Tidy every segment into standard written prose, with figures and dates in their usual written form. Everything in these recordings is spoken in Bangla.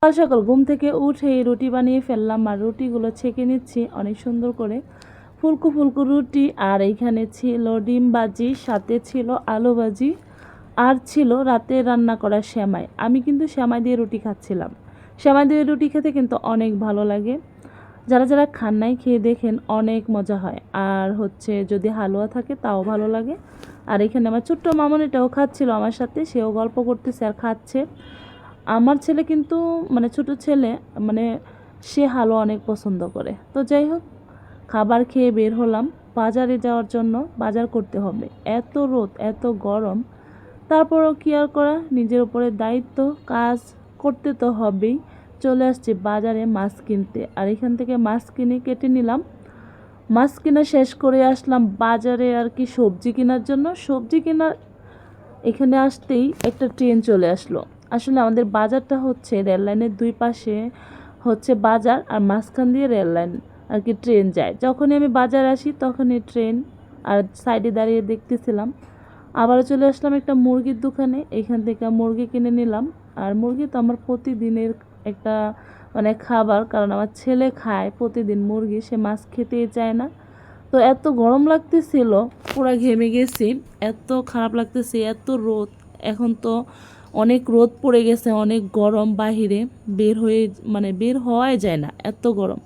সকাল সকাল ঘুম থেকে উঠে রুটি বানিয়ে ফেললাম আর রুটিগুলো ছেঁকে নিচ্ছি অনেক সুন্দর করে, ফুলকো ফুলকো রুটি। আর এইখানে ছিল ডিম ভাজি, সাথে ছিল আলু ভাজি, আর ছিল রাতে রান্না করা সেমাই। আমি কিন্তু সেমাই দিয়ে রুটি খাচ্ছিলাম। সেমাই দিয়ে রুটি খেতে কিন্তু অনেক ভালো লাগে। যারা যারা খান নাই খেয়ে দেখেন, অনেক মজা হয়। আর হচ্ছে যদি হালুয়া থাকে তাও ভালো লাগে। আর এখানে আমার ছোট্ট মামনিটাও খাচ্ছিল আমার সাথে, সেও গল্প করতেছে আর খাচ্ছে। আমার ছেলে কিন্তু মানে ছোট ছেলে, মানে সে হালুয়া অনেক পছন্দ করে। তো যাই হোক, খাবার খেয়ে বের হলাম বাজারে যাওয়ার জন্য। বাজার করতে হবে, এত রোদ এত গরম, তারপরও কি আর করা, নিজের উপরে দায়িত্ব, কাজ করতে তো হবেই। চলে আসছি বাজারে মাছ কিনতে, আর এখান থেকে মাছ কিনে কেটে নিলাম। মাছ কিনা শেষ করে আসলাম বাজারে আর কি সবজি কেনার জন্য। সবজি কেনার এখানে আসতেই একটা ট্রেন চলে আসলো। আসলে আমাদের বাজারটা হচ্ছে রেল লাইনের দুই পাশে হচ্ছে বাজার, আর মাঝখান দিয়ে রেল লাইন আর কি ট্রেন যায়। যখনই আমি বাজার আসি তখনই ট্রেন, আর সাইডে দাঁড়িয়ে দেখতেছিলাম। আবারও চলে আসলাম একটা মুরগির দোকানে, এখান থেকে মুরগি কিনে নিলাম। আর মুরগি তো আমার প্রতিদিনের একটা মানে খাবার, কারণ আমার ছেলে খায় প্রতিদিন মুরগি, সে মাছ খেতেই চায় না। তো এত গরম লাগতেছিল, পুরা ঘেমে গেছি, এত খারাপ লাগতেছে, এত রোদ। এখন তো অনেক রোদ পড়ে গেছে, অনেক গরম বাহিরে, বের হওয়াই যায় না, এত গরম।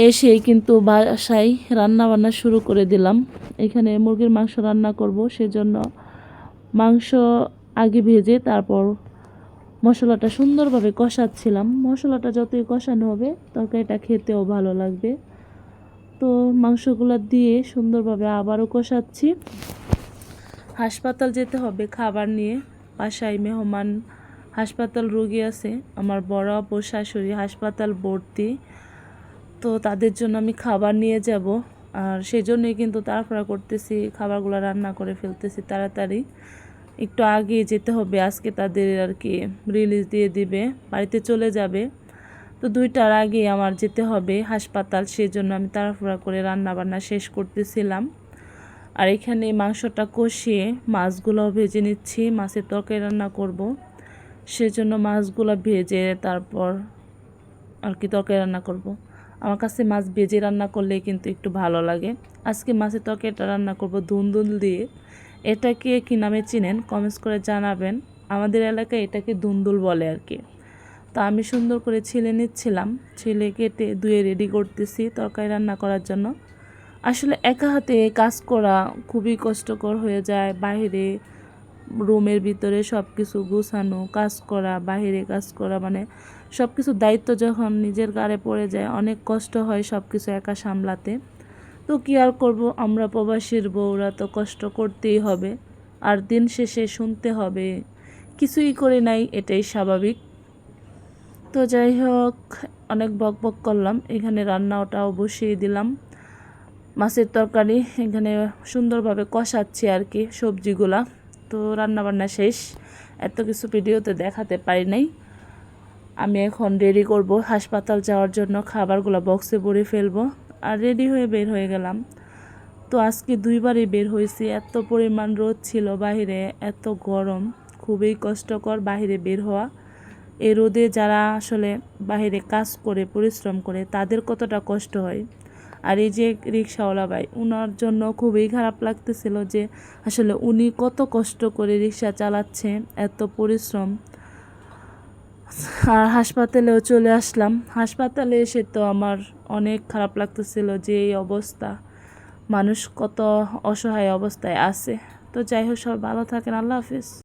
এসেই কিন্তু বাসায় রান্না বান্না শুরু করে দিলাম। এখানে মুরগির মাংস রান্না করব, সেজন্য মাংস আগে ভেজে তারপর মশলাটা সুন্দরভাবে কষাচ্ছিলাম। মশলাটা যতই কষানো হবে তরকারিটা খেতেও ভালো লাগবে। তো মাংসগুলো দিয়ে সুন্দরভাবে আবারও কষাচ্ছি। হাসপাতাল যেতে হবে খাবার নিয়ে, বাসায় মেহমান, হাসপাতাল রোগী আছে। আমার বড় আপু শাশুড়ি হাসপাতাল ভর্তি, তো তাদের জন্য আমি খাবার নিয়ে যাব। আর সেই জন্যই কিন্তু তাড়াহুড়া করতেছি, খাবারগুলো রান্না করে ফেলতেছি তাড়াতাড়ি। একটু আগে যেতে হবে, আজকে তাদের আর কি রিলিজ দিয়ে দিবে, বাড়িতে চলে যাবে। তো 2টার আগে আমার যেতে হবে হাসপাতাল, সেজন্য আমি তাড়াহুড়া করে রান্না বান্না শেষ করতেছিলাম। আর এখানে মাংসটা কষিয়ে মাছগুলোও ভেজে নিচ্ছি, মাছের তরকারি রান্না করব, সেজন্য মাছগুলো ভেজে তারপর আর কি তরকারি রান্না করব। আমার কাছে মাছ ভেজে রান্না করলে কিন্তু একটু ভালো লাগে। আজকে মাছের তরকারিটা রান্না করব দুন্দুল দিয়ে। এটাকে কি নামে চিনেন কমেন্টস করে জানাবেন। আমাদের এলাকায় এটাকে দুন্দুল বলে আর কি। তা আমি সুন্দর করে ছিলে নিচ্ছিলাম, ছিলে কেটে ধুয়ে রেডি করতেছি তরকারি রান্না করার জন্য। আসলে একা হাতে কাজ করা খুবই কষ্টকর হয়ে যায়। বাইরে রুমের ভিতরে সব কিছু গুছানো, কাজ করা, বাইরে কাজ করা, মানে সব কিছু দায়িত্ব যখন নিজের ঘাড়ে পড়ে যায় অনেক কষ্ট হয় সব কিছু একা সামলাতে। তো কী আর করব, আমরা প্রবাসীর বউরা তো কষ্ট করতেই হবে, আর দিন শেষে শুনতে হবে কিছুই করে নাই, এটাই স্বাভাবিক। তো যাই হোক, অনেক বক বক করলাম। এখানে রান্নাটাও বসিয়ে দিলাম, মাছের তরকারি এখানে সুন্দরভাবে কষাচ্ছি আর কি সবজিগুলা। তো রান্নাবান্না শেষ, এত কিছু ভিডিওতে দেখাতে পারি নাই। আমি এখন রেডি করব হাসপাতাল যাওয়ার জন্য, খাবারগুলো বক্সে ভরে ফেলবো। আর রেডি হয়ে বের হয়ে গেলাম। তো আজকে 2বারই বের হয়েছি, এত পরিমাণ রোদ ছিল বাহিরে, এত গরম, খুবই কষ্টকর বাহিরে বের হওয়া। এই রোদে যারা আসলে বাহিরে কাজ করে পরিশ্রম করে তাদের কতটা কষ্ট হয়। আর এই যে রিক্সাওয়ালা ভাই, ওনার জন্য খুবই খারাপ লাগতেছিল যে আসলে উনি কত কষ্ট করে রিক্সা চালাচ্ছে, এত পরিশ্রম। আর হাসপাতালেও চলে আসলাম। হাসপাতালে এসে তো আমার অনেক খারাপ লাগতেছিল যে এই অবস্থা, মানুষ কত অসহায় অবস্থায় আছে। তো যাই হোক, সবাই ভালো থাকেন, আল্লাহ হাফিজ।